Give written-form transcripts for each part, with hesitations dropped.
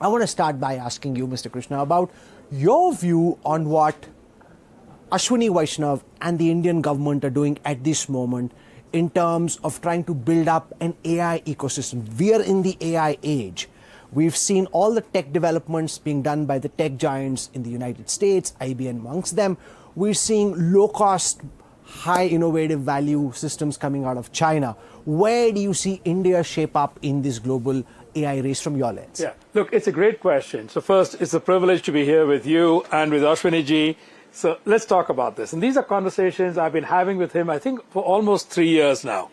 I want to start by asking you, Mr. Krishna, about your view on what Ashwini Vaishnav and the Indian government are doing at this moment in terms of trying to build up an AI ecosystem. We are in the AI age. We've seen all the tech developments being done by the tech giants in the United States, IBM amongst them. We're seeing low-cost, high innovative value systems coming out of China. Where do you see India shape up in this global AI race from your lens? Yeah, look, it's a great question. So first, it's a privilege to be here with you and with Ashwini ji. So let's talk about this. And these are conversations I've been having with him, I think, for almost 3 years now.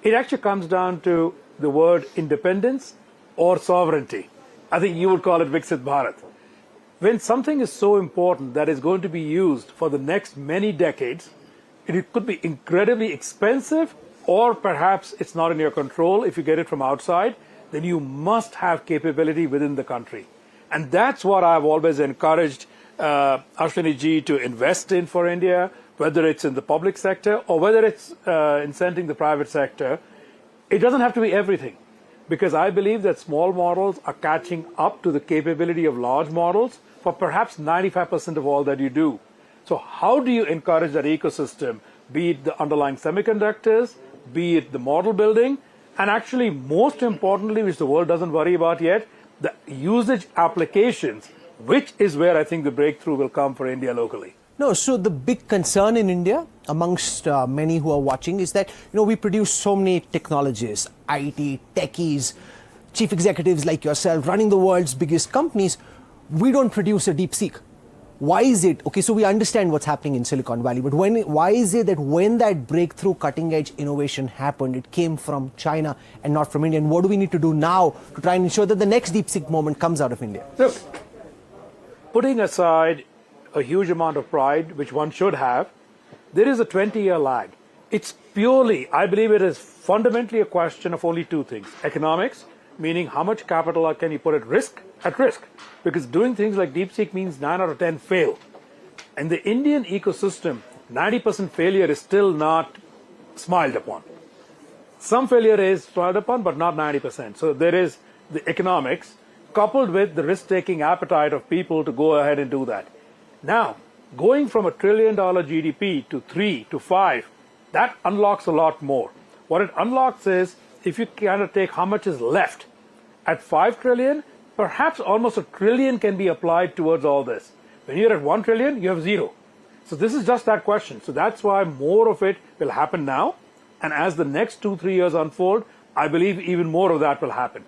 It actually comes down to the word independence or sovereignty. I think you would call it Viksit Bharat. When something is so important that is going to be used for the next many decades, it could be incredibly expensive, or perhaps it's not in your control if you get it from outside, then you must have capability within the country. And that's what I've always encouraged Ashwini ji to invest in for India, whether it's in the public sector or whether it's incenting the private sector. It doesn't have to be everything, because I believe that small models are catching up to the capability of large models for perhaps 95% of all that you do. So how do you encourage that ecosystem, be it the underlying semiconductors, be it the model building, and actually most importantly, which the world doesn't worry about yet, the usage applications, which is where I think the breakthrough will come for India locally. No, so the big concern in India amongst many who are watching is that, we produce so many technologies, IT, techies, chief executives like yourself running the world's biggest companies. We don't produce a DeepSeek. Why is it? Okay, so we understand what's happening in Silicon Valley, but why is it that when that breakthrough cutting edge innovation happened, it came from China and not from India? And what do we need to do now to try and ensure that the next DeepSeek moment comes out of India? Look, putting aside a huge amount of pride, which one should have, there is a 20-year lag. It's purely, I believe it is fundamentally a question of only two things. Economics, meaning how much capital can you put at risk? Because doing things like DeepSeek means 9 out of 10 fail. And the Indian ecosystem, 90% failure is still not smiled upon. Some failure is smiled upon, but not 90%. So there is the economics coupled with the risk-taking appetite of people to go ahead and do that. Now, going from $1 trillion GDP to 3 to 5, that unlocks a lot more. What it unlocks is, if you kind of take how much is left at 5 trillion, perhaps almost $1 trillion can be applied towards all this. When you're at 1 trillion, you have zero. So this is just that question. So that's why more of it will happen now. And as the next 2-3 years unfold, I believe even more of that will happen.